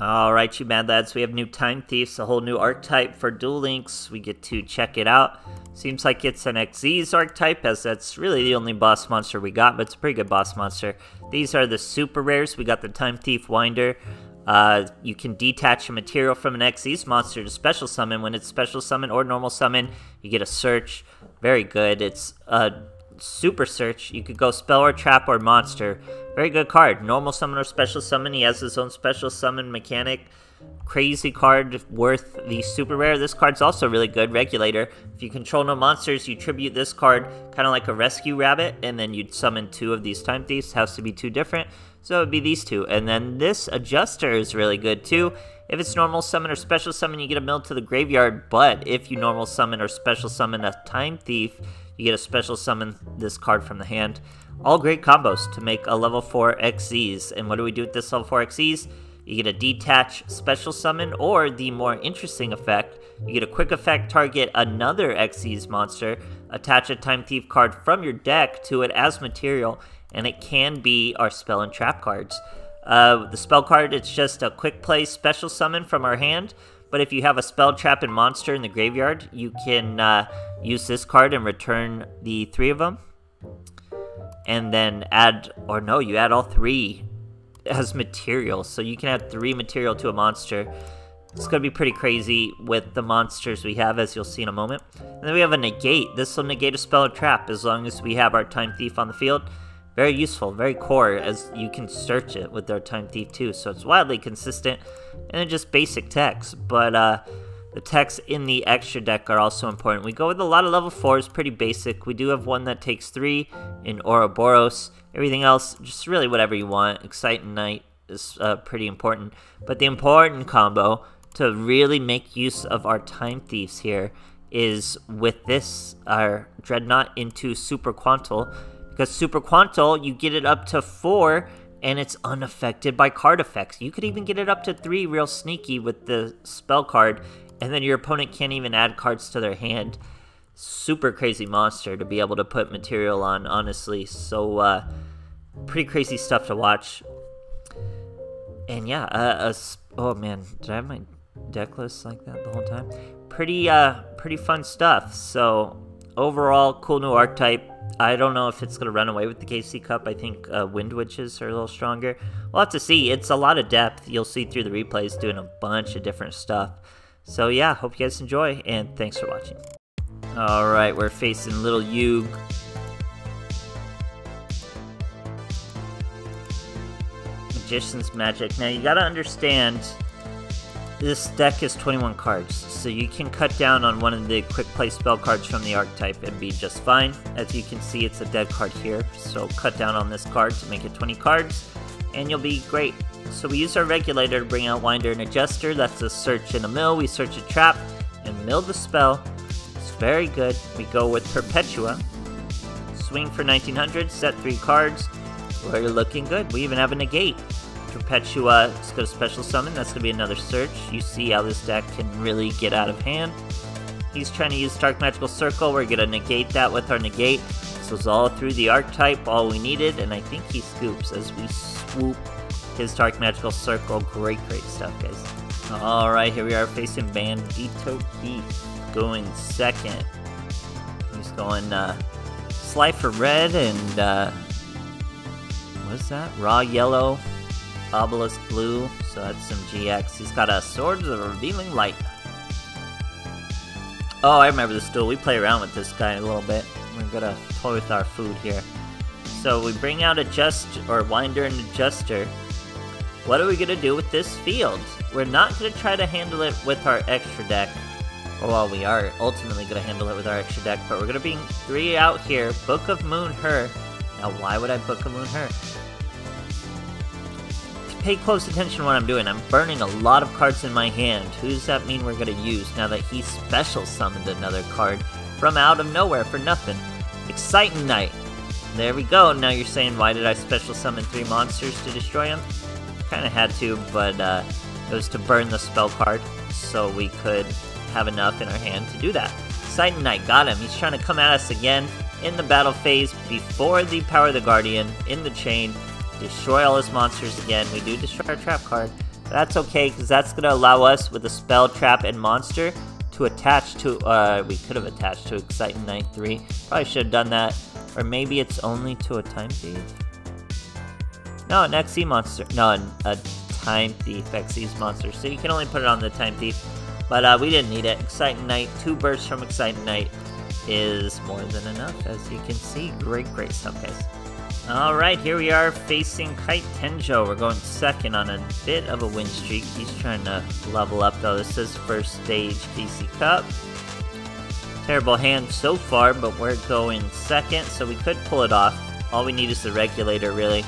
Alright, you mad lads, we have new Time Thieves, a whole new archetype for Duel Links. We get to check it out. Seems like it's an XZ's archetype, as that's really the only boss monster we got, but it's a pretty good boss monster. These are the super rares. We got the Time Thief Winder. You can detach a material from an XZ's monster to special summon. When it's special summon or normal summon, you get a search. Very good. It's a super search. You could go spell or trap or monster. Very good card. Normal summon or special summon. He has his own special summon mechanic. Crazy card, worth the super rare. This card's also really good. Regulator. If you control no monsters, you tribute this card kind of like a rescue rabbit, and then you'd summon 2 of these Time Thieves. Has to be 2 different, so it would be these 2. And then this adjuster is really good too. If it's normal summon or special summon, you get a mill to the graveyard, but if you normal summon or special summon a Time Thief, you get a special summon this card from the hand. All great combos to make a level 4 XZs. And what do we do with this level 4 XZs? You get a detach special summon, or the more interesting effect, you get a quick effect, target another XZ's monster, attach a Time Thief card from your deck to it as material, and it can be our spell and trap cards. The spell card, it's just a quick play special summon from our hand, but if you have a spell, trap, and monster in the graveyard, you can use this card and return the 3 of them. And then add, or no, you add all 3 as material. So you can add 3 material to a monster. It's going to be pretty crazy with the monsters we have, as you'll see in a moment. And then we have a negate. This will negate a spell or trap as long as we have our Time Thief on the field. Very useful, very core, as you can search it with our Time Thief too. So it's wildly consistent. And then just basic text. But the texts in the extra deck are also important. We go with a lot of level 4s, pretty basic. We do have one that takes 3 in Ouroboros. Everything else, just really whatever you want. Excite Knight is pretty important. But the important combo to really make use of our Time Thieves here is with this, our Dreadnought into Super Quantal. Because Super Quantal, you get it up to 4, and it's unaffected by card effects. You could even get it up to 3 real sneaky with the spell card, and then your opponent can't even add cards to their hand. Super crazy monster to be able to put material on, honestly. So, pretty crazy stuff to watch. And yeah, oh man, did I have my deck list like that the whole time? Pretty fun stuff. So, overall, cool new archetype. I don't know if it's going to run away with the KC Cup. I think Wind Witches are a little stronger. We'll have to see. It's a lot of depth. You'll see through the replays doing a bunch of different stuff. So yeah, hope you guys enjoy, and thanks for watching. Alright, we're facing Little Yug. Magician's Magic. Now you gotta understand, this deck is 21 cards, so you can cut down on one of the quick play spell cards from the archetype and be just fine. As you can see, it's a dead card here, so cut down on this card to make it 20 cards, and you'll be great. So we use our regulator to bring out Winder and Adjuster. That's a search and a mill. We search a trap and mill the spell. It's very good. We go with Perpetua. Swing for 1900, set 3 cards. We're looking good. We even have a negate. Perpetua is going to special summon. That's going to be another search. You see how this deck can really get out of hand. He's trying to use Dark Magical Circle. We're going to negate that with our negate. This was all through the archetype, all we needed, and I think he scoops as we swoop his Dark Magical Circle. Great stuff, guys. Alright, here we are facing Bandito Keith, going second. He's going Sly for red and what is that? Raw yellow, Obelisk blue, so that's some GX. He's got a Swords of Revealing Light. Oh, I remember this duel. We play around with this guy a little bit. We're gonna toy with our food here. So we bring out Winder and Adjuster. What are we going to do with this field? We're not going to try to handle it with our extra deck. Well, we are ultimately going to handle it with our extra deck, but we're going to bring 3 out here. Book of Moon Her. Now, why would I Book of Moon Her? Pay close attention to what I'm doing. I'm burning a lot of cards in my hand. Who does that mean we're going to use now that he special summoned another card from out of nowhere for nothing? Excite Knight. There we go. Now you're saying, why did I special summon 3 monsters to destroy him? Kind of had to, but it was to burn the spell card so we could have enough in our hand to do that. Excite Knight got him. He's trying to come at us again in the battle phase before the Power of the Guardian in the chain. Destroy all his monsters again. We do destroy our trap card. That's okay, because that's going to allow us with a spell, trap, and monster to attach to, we could have attached to Exciting Knight 3. Probably should have done that. Or maybe it's only to a Time Thief? No, an XE monster. No, a Time Thief XE's monster. So you can only put it on the Time Thief. But we didn't need it. Exciting Knight, 2 bursts from Exciting Knight is more than enough, as you can see. Great stuff, guys. Alright, here we are facing Kite Tenjo. We're going second on a bit of a win streak. He's trying to level up, though. This is first stage PC Cup. Terrible hand so far, but we're going second, so we could pull it off. All we need is the regulator, really.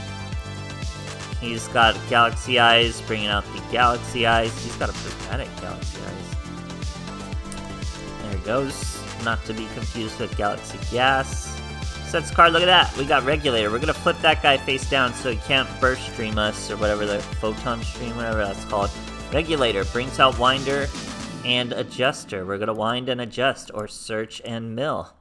He's got Galaxy Eyes, bringing out the Galaxy Eyes. He's got a Prismatic Galaxy Eyes. There he goes. Not to be confused with Galaxy Gas. Sets card, look at that! We got Regulator. We're gonna flip that guy face down so he can't burst stream us, or whatever the Photon Stream, whatever that's called. Regulator brings out Winder and Adjuster. We're gonna wind and adjust, or search and mill.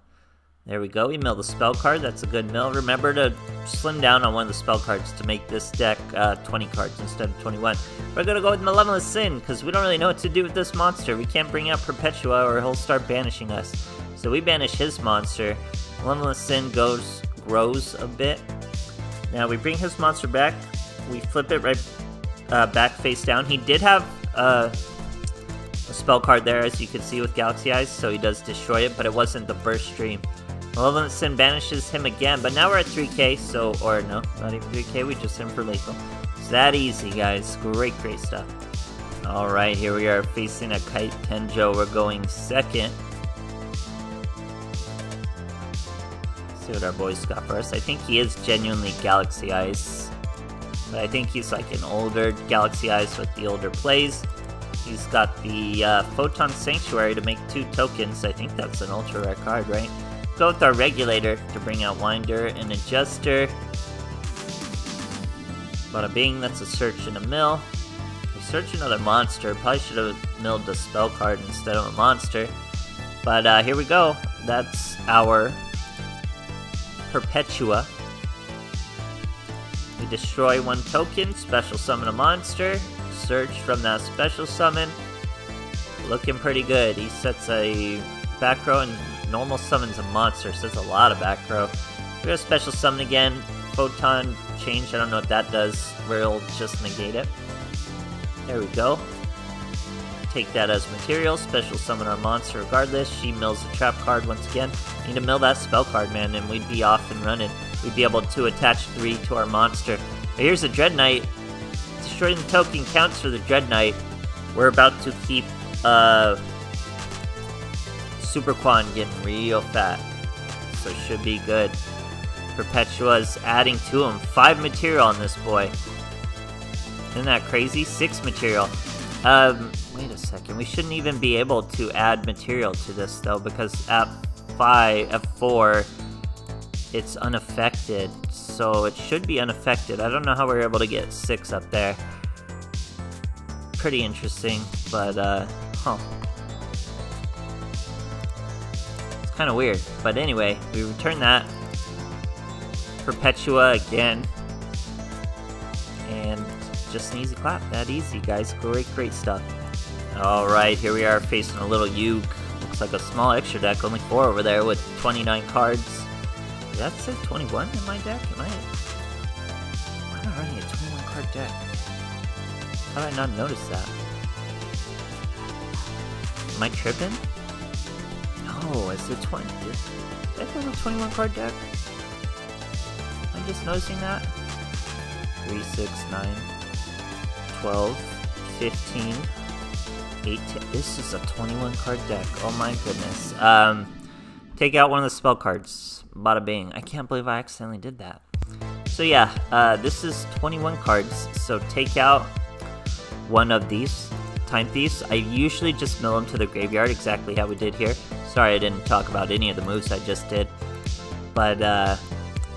There we go, we mill the spell card, that's a good mill. Remember to slim down on one of the spell cards to make this deck 20 cards instead of 21. We're gonna go with Malevolent Sin, because we don't really know what to do with this monster. We can't bring out Perpetua or he'll start banishing us. So we banish his monster. Malevolent Sin grows a bit. Now we bring his monster back. We flip it right back face down. He did have a spell card there, as you can see with Galaxy Eyes, so he does destroy it, but it wasn't the burst stream. Malevolent Sin banishes him again, but now we're at 3k, so, or no, not even 3k, we just hit him for lethal. It's that easy, guys. Great stuff. Alright, here we are facing a Kite Tenjo. We're going second. See what our boys got for us. I think he is genuinely Galaxy Eyes, but I think he's like an older Galaxy Eyes with the older plays. He's got the Photon Sanctuary to make 2 tokens. I think that's an ultra rare card, right? Go with our Regulator to bring out Winder and Adjuster. Bada bing, that's a search and a mill. We search another monster. Probably should have milled the spell card instead of a monster. But here we go. That's our Perpetua. We destroy 1 token, special summon a monster, search from that special summon. Looking pretty good. He sets a back row and normal summons a monster, so it's a lot of back row. We're gonna special summon again. Photon change, I don't know what that does. We'll just negate it. There we go. Take that as material, special summon our monster regardless. She mills the trap card once again. Need to mill that spell card, man, and we'd be off and running. We'd be able to attach 3 to our monster. But here's a Dread Knight. Destroying the token counts for the Dread Knight. We're about to keep Super Quan getting real fat, so it should be good. Perpetua's adding to him. 5 material on this boy. Isn't that crazy? 6 material. Wait a second, we shouldn't even be able to add material to this though, because at 4, it's unaffected, so it should be unaffected. I don't know how we're able to get 6 up there. Pretty interesting, but huh. It's kind of weird, but anyway, we return that. Perpetua again, and just an easy clap. That easy, guys. Great stuff. Alright, here we are facing a little Yuke. Looks like a small extra deck, only 4 over there with 29 cards. Did that say 21 in my deck? Why am I running a 21 card deck? How did I not notice that? Am I tripping? No, it's the 20. Did I have a 21 card deck? Am I just noticing that? 3, 6, 9, 12, 15, 18. This is a 21 card deck. Oh my goodness. Take out one of the spell cards. Bada bing. I can't believe I accidentally did that. So yeah, this is 21 cards. So take out one of these Time Thieves. I usually just mill them to the graveyard, exactly how we did here. Sorry I didn't talk about any of the moves I just did. But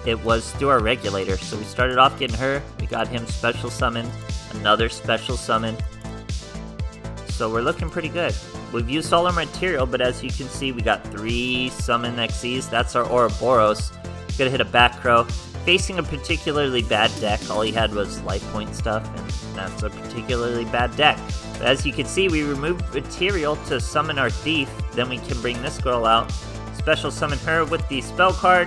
it was through our Regulator. So we started off getting her. We got him special summoned. Another special summon. So we're looking pretty good. We've used all our material, but as you can see, we got 3 summon XEs. That's our Ouroboros. Gonna hit a back row. facing a particularly bad deck. All he had was life point stuff, and that's a particularly bad deck. But as you can see, we removed material to summon our thief. Then we can bring this girl out, special summon her with the spell card.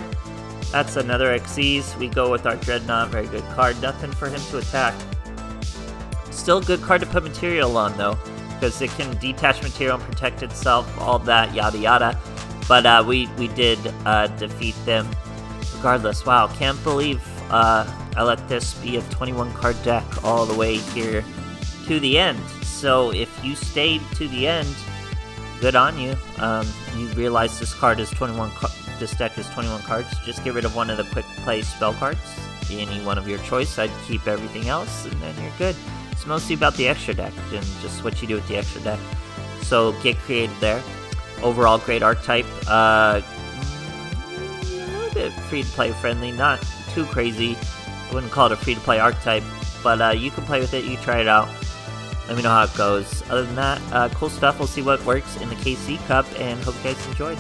That's another Xyz. We go with our Dreadnought, very good card. Nothing for him to attack. Still a good card to put material on though, because it can detach material and protect itself, all that, yada yada. But we did defeat them regardless. Wow, can't believe I let this be a 21 card deck all the way here to the end. So if you stayed to the end, good on you. You realize this card is 21. This deck is 21 cards. Just get rid of one of the quick play spell cards, any one of your choice. I'd keep everything else, and then you're good. It's mostly about the extra deck and just what you do with the extra deck. So get creative there. Overall, great archetype. A little bit free-to-play friendly, not too crazy. I wouldn't call it a free-to-play archetype, but you can play with it. You try it out. Let me know how it goes. Other than that, cool stuff. We'll see what works in the KC Cup, and hope you guys enjoyed.